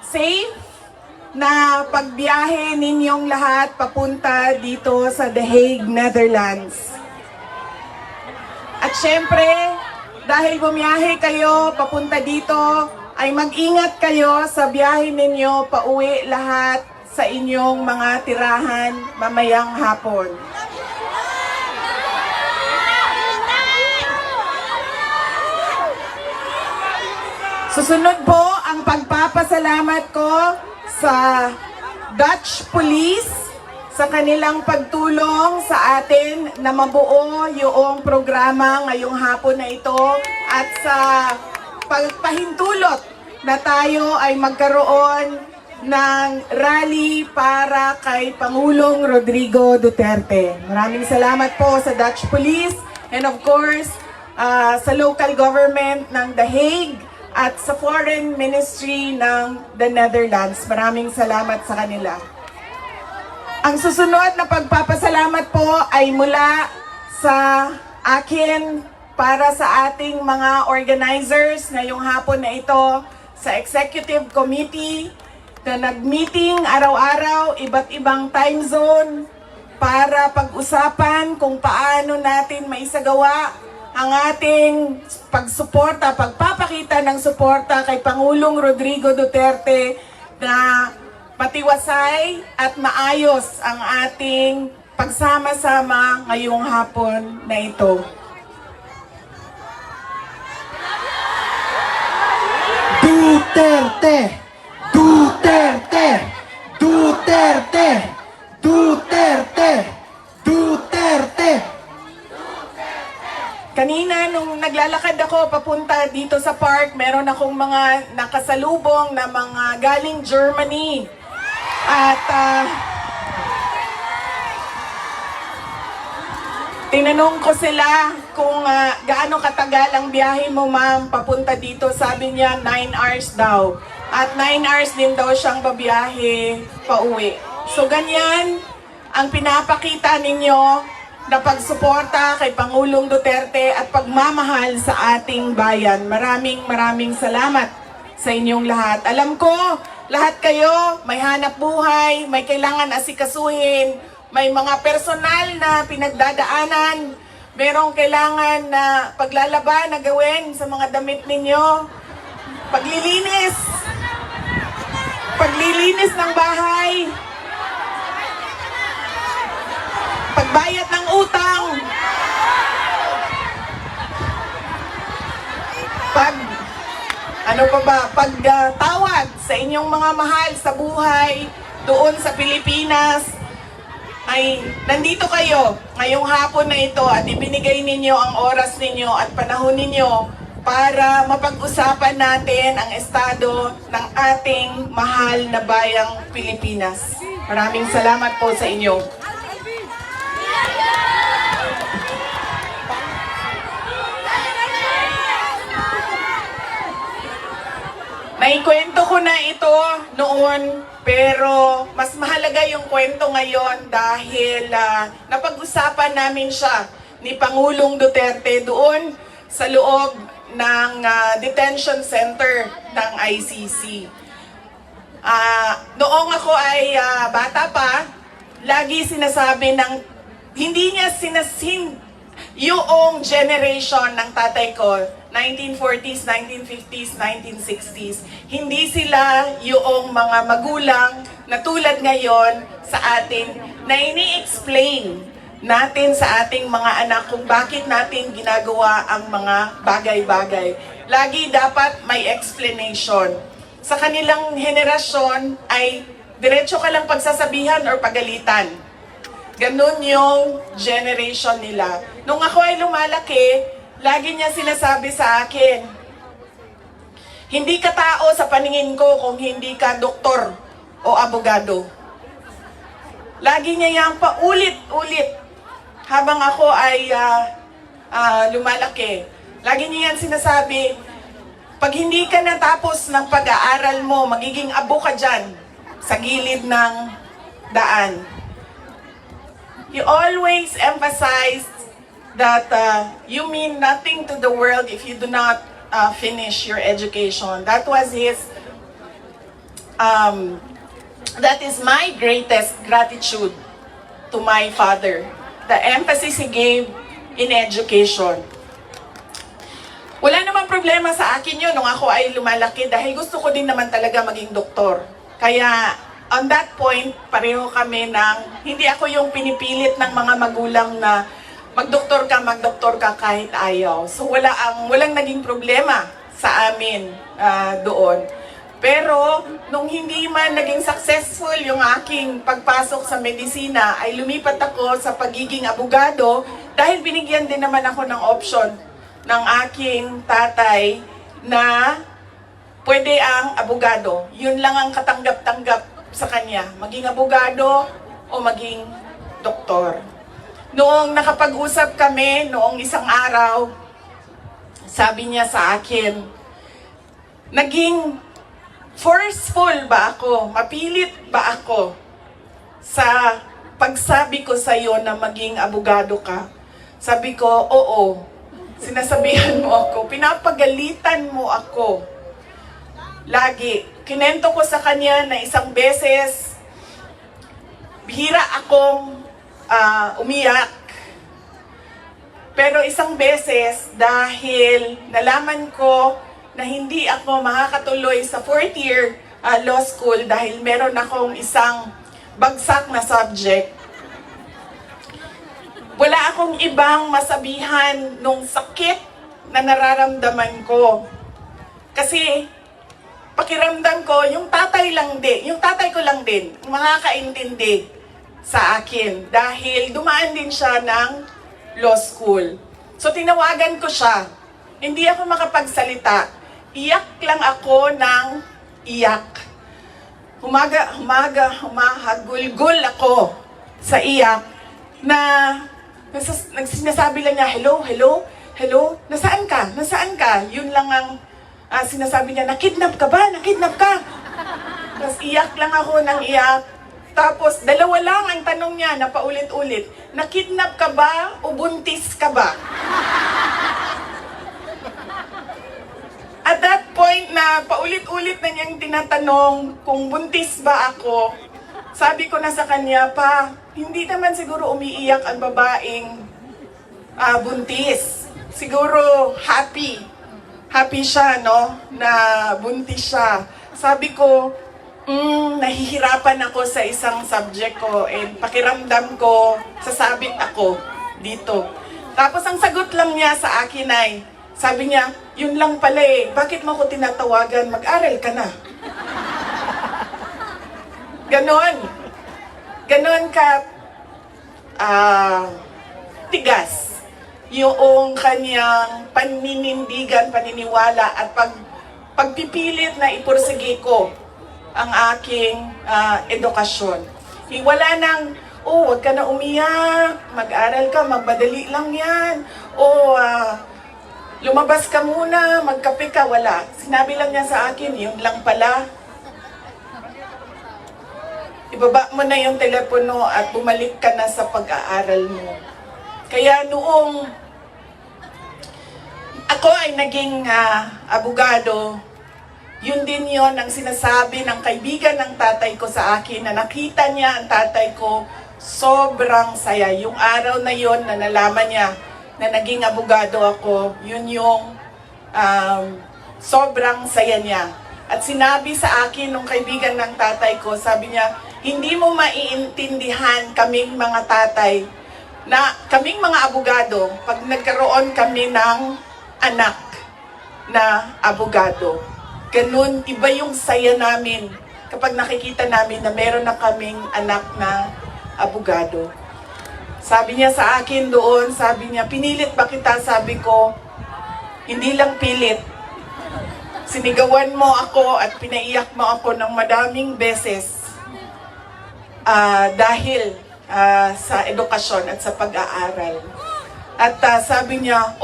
safe na pagbiyahe ninyong lahat papunta dito sa The Hague, Netherlands. At syempre, dahil bumiyahe kayo papunta dito, ay mag-ingat kayo sa biyahe ninyo pauwi lahat sa inyong mga tirahan mamayang hapon. Susunod po ang pagpapasalamat ko sa Dutch Police sa kanilang pagtulong sa atin na mabuo yung programa ngayong hapon na ito at sa pagpahintulot na tayo ay magkaroon ng rally para kay Pangulong Rodrigo Duterte. Maraming salamat po sa Dutch Police and of course sa local government ng The Hague at sa Foreign Ministry ng the Netherlands. Maraming salamat sa kanila. Ang susunod na pagpapasalamat po ay mula sa akin para sa ating mga organizers ngayong hapon na ito sa Executive Committee na nag-meeting araw-araw, iba't ibang time zone para pag-usapan kung paano natin maisagawa ang ating pagsuporta, pagpapakita ng suporta kay Pangulong Rodrigo Duterte na matiwasay at maayos ang ating pagsama-sama ngayong hapon na ito. Duterte! Duterte! Duterte! Duterte! Duterte! Kanina, nung naglalakad ako papunta dito sa park, meron akong mga nakasalubong na mga galing Germany. At tinanong ko sila kung gaano katagal ang biyahe mo, ma'am, papunta dito. Sabi niya, 9 hours daw. At 9 hours din daw siyang babiyahe pauwi. So ganyan ang pinapakita ninyo na pagsuporta kay Pangulong Duterte at pagmamahal sa ating bayan. Maraming salamat sa inyong lahat. Alam ko, lahat kayo may hanap buhay, may kailangan asikasuhin, may mga personal na pinagdadaanan, merong kailangan na paglalaban na gawin sa mga damit ninyo, paglilinis ng bahay, pagbayad ng utang, pagtawad sa inyong mga mahal sa buhay doon sa Pilipinas, ay nandito kayo ngayong hapon na ito at ibinigay ninyo ang oras ninyo at panahon ninyo para mapag-usapan natin ang estado ng ating mahal na bayang Pilipinas. Maraming salamat po sa inyo. Naikwento ko na ito noon, pero mas mahalaga yung kwento ngayon dahil napag-usapan namin siya ni Pangulong Duterte doon sa loob ng detention center ng ICC. Noong ako ay bata pa, lagi sinasabi ng hindi niya yung generation ng tatay ko, 1940s, 1950s, 1960s, hindi sila yung mga magulang na tulad ngayon sa atin na ini-explain natin sa ating mga anak kung bakit natin ginagawa ang mga bagay-bagay. Lagi dapat may explanation. Sa kanilang henerasyon ay diretso ka lang pagsasabihan or pagalitan. Ganun yung generation nila. Nung ako ay lumalaki, lagi niya sinasabi sa akin, hindi ka tao sa paningin ko kung hindi ka doktor o abogado. Lagi niya yang paulit-ulit habang ako ay lumalaki. Lagi niya yan sinasabi, pag hindi ka natapos ng pag-aaral mo, magiging abo ka dyan sa gilid ng daan. You always emphasize that you mean nothing to the world if you do not finish your education. That was his that is my greatest gratitude to my father. The emphasis he gave in education. Wala namang problema sa akin yun nung ako ay lumalaki dahil gusto ko din naman talaga maging doktor. Kaya on that point, pareho kami ng hindi ako yung pinipilit ng mga magulang na magdoktor ka kahit ayaw. So walang naging problema sa amin doon. Pero nung hindi man naging successful yung aking pagpasok sa medisina, ay lumipat ako sa pagiging abogado dahil binigyan din naman ako ng option ng aking tatay na pwede ang abogado. Yun lang ang katanggap-tanggap sa kanya, maging abogado o maging doktor. Noong nakapag-usap kami, noong isang araw, sabi niya sa akin, naging forceful ba ako? Mapilit ba ako sa pagsabi ko sa iyo na maging abogado ka? Sabi ko, oo. Sinasabihan mo ako, pinapagalitan mo ako. Lagi. Kinento ko sa kanya na isang beses, bihira akong umiyak. Pero isang beses, dahil nalaman ko na hindi ako makakatuloy sa 4th year law school dahil meron akong isang bagsak na subject, wala akong ibang masabihan nung sakit na nararamdaman ko. Kasi pakiramdam ko, yung tatay ko lang din, makakaintindi sa akin dahil dumaan din siya ng law school. So tinawagan ko siya. Hindi ako makapagsalita. Iyak lang ako ng iyak. Humahagulgul ako sa iyak na sinasabi lang niya, hello, hello, hello, nasaan ka? Nasaan ka? Yun lang ang sinasabi niya, nakidnap ka ba? Nakidnap ka? Tapos iyak lang ako ng iyak. Tapos dalawa lang ang tanong niya na paulit-ulit, nakidnap ka ba o buntis ka ba? At that point na paulit-ulit na niyang tinatanong kung buntis ba ako, sabi ko na sa kanya, pa, hindi naman siguro umiiyak ang babaeng buntis. Siguro happy. Happy siya, no? Na buntis siya. Sabi ko, nahihirapan ako sa isang subject ko and pakiramdam ko, sasabit ako dito. Tapos ang sagot lang niya sa akin ay, sabi niya, yun lang pala eh, bakit mo ko tinatawagan? Mag-aral ka na. Ganon. Ganon ka tigas yung kanyang paniniwala at pagpipilit na ipursige ko ang aking edukasyon. Wala nang, huwag ka na umiyak, mag-aral ka, magbadali lang yan, lumabas ka muna, magkape ka, wala. Sinabi lang niya sa akin, yun lang pala. Ibaba mo na yung telepono at bumalik ka na sa pag-aaral mo. Kaya noong ako ay naging abogado, yun din yon ang sinasabi ng kaibigan ng tatay ko sa akin na nakita niya ang tatay ko, sobrang saya. Yung araw na yon na nalaman niya na naging abogado ako, yun yung sobrang saya niya. At sinabi sa akin nung kaibigan ng tatay ko, sabi niya, hindi mo maiintindihan kaming mga tatay na kaming mga abogado pag nagkaroon kami ng anak na abogado. Ganun, iba yung saya namin kapag nakikita namin na meron na kaming anak na abogado. Sabi niya sa akin doon, sabi niya, pinilit ba kita? Sabi ko, hindi lang pilit. Sinigawan mo ako at pinaiyak mo ako ng madaming beses dahil sa edukasyon at sa pag-aaral. At sabi niya,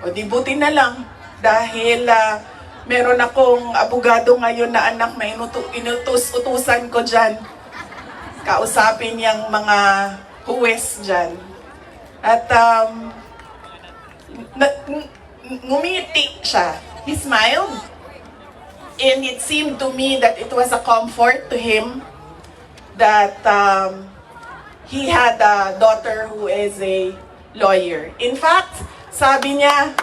di buti na lang dahil meron akong abogado ngayon na anak na inutos-utusan ko dyan. Kausapin niyang mga huwes dyan. At ngumiti siya. He smiled. And it seemed to me that it was a comfort to him that he had a daughter who is a lawyer. In fact, sabi niya,